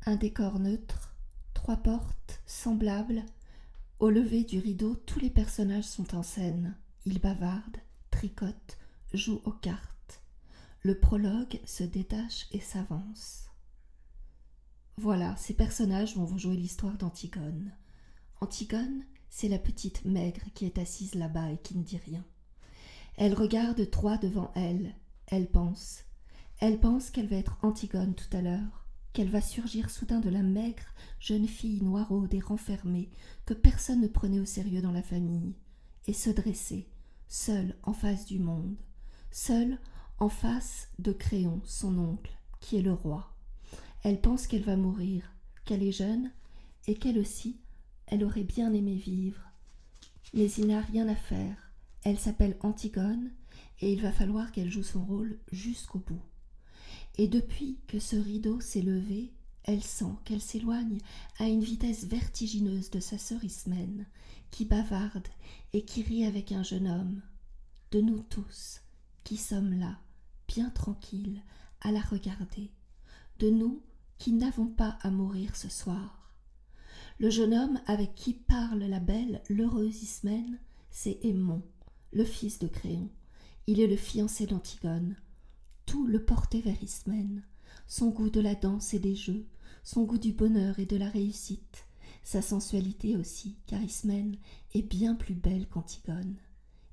Un décor neutre, trois portes semblables. Au lever du rideau, tous les personnages sont en scène. Ils bavardent, tricotent, jouent aux cartes. Le prologue se détache et s'avance. Voilà, ces personnages vont vous jouer l'histoire d'Antigone. Antigone, c'est la petite maigre qui est assise là-bas et qui ne dit rien. Elle regarde droit devant elle. Elle pense. Elle pense qu'elle va être Antigone tout à l'heure, qu'elle va surgir soudain de la maigre jeune fille noiraude et renfermée que personne ne prenait au sérieux dans la famille, et se dresser, seule en face du monde, seule en face de Créon, son oncle, qui est le roi. Elle pense qu'elle va mourir, qu'elle est jeune, et qu'elle aussi, elle aurait bien aimé vivre. Mais il n'a rien à faire. Elle s'appelle Antigone, et il va falloir qu'elle joue son rôle jusqu'au bout. Et depuis que ce rideau s'est levé, elle sent qu'elle s'éloigne à une vitesse vertigineuse de sa sœur Ismène, qui bavarde et qui rit avec un jeune homme. De nous tous, qui sommes là, bien tranquilles, à la regarder. De nous qui n'avons pas à mourir ce soir. Le jeune homme avec qui parle la belle, l'heureuse Ismène, c'est Aimon, le fils de Créon. Il est le fiancé d'Antigone. Tout le portait vers Ismène, son goût de la danse et des jeux, son goût du bonheur et de la réussite, sa sensualité aussi, car Ismène est bien plus belle qu'Antigone.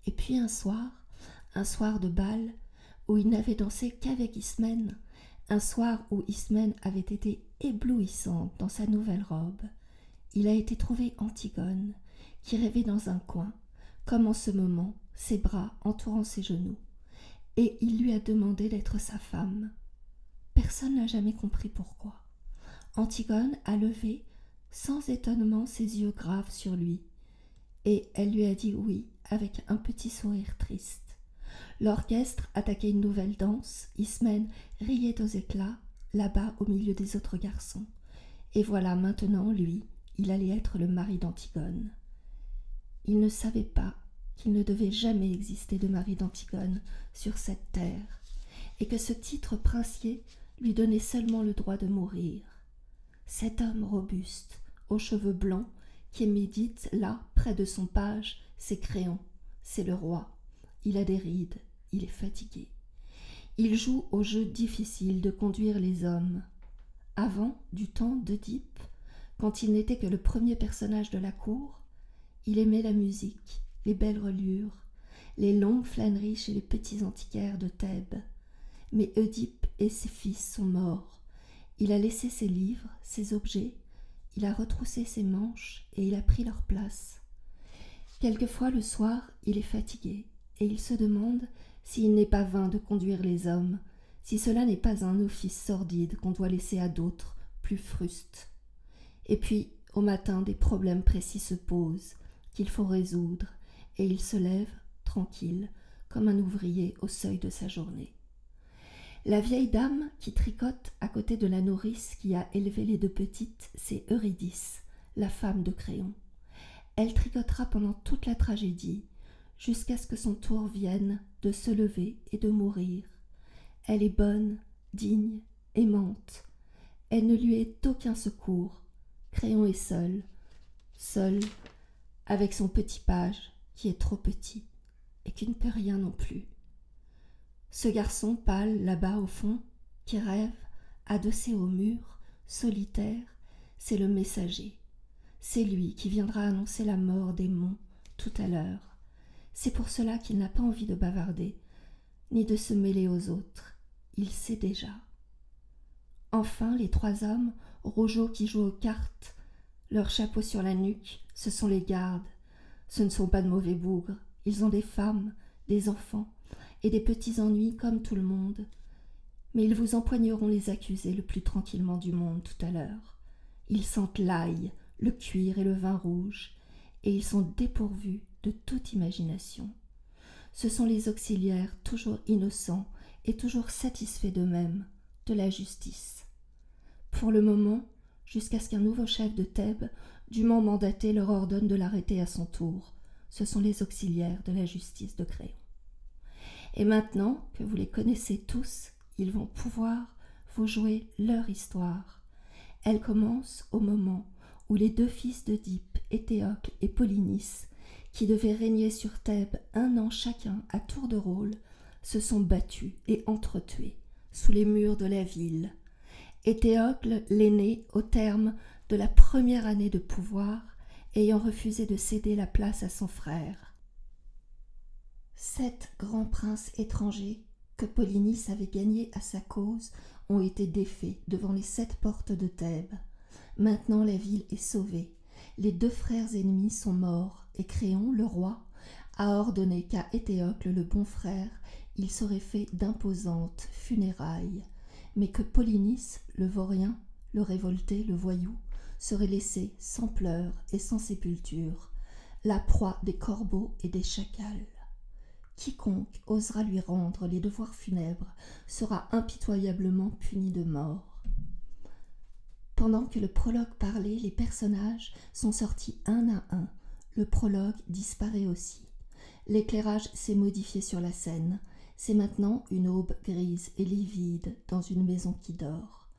Et puis un soir de bal, où il n'avait dansé qu'avec Ismène, un soir où Ismène avait été éblouissante dans sa nouvelle robe, il a été trouvé Antigone, qui rêvait dans un coin, comme en ce moment, ses bras entourant ses genoux, et il lui a demandé d'être sa femme. Personne n'a jamais compris pourquoi. Antigone a levé sans étonnement ses yeux graves sur lui, et elle lui a dit oui avec un petit sourire triste. L'orchestre attaquait une nouvelle danse, Ismène riait aux éclats, là-bas au milieu des autres garçons. Et voilà maintenant, lui, il allait être le mari d'Antigone. Il ne savait pas qu'il ne devait jamais exister de mari d'Antigone sur cette terre, et que ce titre princier lui donnait seulement le droit de mourir. Cet homme robuste, aux cheveux blancs, qui médite là, près de son page, c'est Créon, c'est le roi. Il a des rides, il est fatigué. Il joue au jeu difficile de conduire les hommes. Avant, du temps d'Œdipe, quand il n'était que le premier personnage de la cour, il aimait la musique, les belles reliures, les longues flâneries chez les petits antiquaires de Thèbes. Mais Œdipe et ses fils sont morts. Il a laissé ses livres, ses objets, il a retroussé ses manches et il a pris leur place. Quelquefois le soir, il est fatigué et il se demande s'il n'est pas vain de conduire les hommes, si cela n'est pas un office sordide qu'on doit laisser à d'autres, plus frustes. Et puis, au matin, des problèmes précis se posent, qu'il faut résoudre, et il se lève, tranquille, comme un ouvrier au seuil de sa journée. La vieille dame qui tricote à côté de la nourrice qui a élevé les deux petites, c'est Eurydice, la femme de Créon. Elle tricotera pendant toute la tragédie, jusqu'à ce que son tour vienne de se lever et de mourir. Elle est bonne, digne, aimante. Elle ne lui est d'aucun secours. Créon est seul, seul, avec son petit page qui est trop petit et qui ne peut rien non plus. Ce garçon pâle là-bas au fond, qui rêve, adossé au mur, solitaire, c'est le messager. C'est lui qui viendra annoncer la mort d'Aimon tout à l'heure. C'est pour cela qu'il n'a pas envie de bavarder, ni de se mêler aux autres. Il sait déjà. Enfin, les trois hommes, Rogeau qui joue aux cartes, leur chapeau sur la nuque, ce sont les gardes. Ce ne sont pas de mauvais bougres. Ils ont des femmes, des enfants et des petits ennuis comme tout le monde. Mais ils vous empoigneront les accusés le plus tranquillement du monde tout à l'heure. Ils sentent l'ail, le cuir et le vin rouge, et ils sont dépourvus de toute imagination. Ce sont les auxiliaires toujours innocents et toujours satisfaits d'eux-mêmes, de la justice. Pour le moment, jusqu'à ce qu'un nouveau chef de Thèbes, dûment mandaté, leur ordonne de l'arrêter à son tour. Ce sont les auxiliaires de la justice de Créon. Et maintenant que vous les connaissez tous, ils vont pouvoir vous jouer leur histoire. Elle commence au moment où les deux fils d'Œdipe, Éthéocle et Polynice, qui devaient régner sur Thèbes 1 an chacun à tour de rôle, se sont battus et entretués sous les murs de la ville. Éthéocle, l'aîné, au terme de la première année de pouvoir, ayant refusé de céder la place à son frère. 7 grands princes étrangers que Polynice avait gagnés à sa cause ont été défaits devant les 7 portes de Thèbes. Maintenant la ville est sauvée. Les 2 frères ennemis sont morts, et Créon, le roi, a ordonné qu'à Éthéocle, le bon frère, il serait fait d'imposantes funérailles, mais que Polynice, le vaurien, le révolté, le voyou, serait laissé sans pleurs et sans sépulture, la proie des corbeaux et des chacals. Quiconque osera lui rendre les devoirs funèbres sera impitoyablement puni de mort. Pendant que le prologue parlait, les personnages sont sortis un à un. Le prologue disparaît aussi. L'éclairage s'est modifié sur la scène. C'est maintenant une aube grise et livide dans une maison qui dort.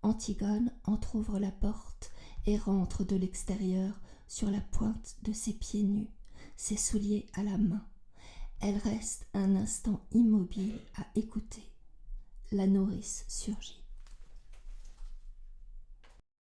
Antigone entr'ouvre la porte et rentre de l'extérieur sur la pointe de ses pieds nus, ses souliers à la main. Elle reste un instant immobile à écouter. La nourrice surgit.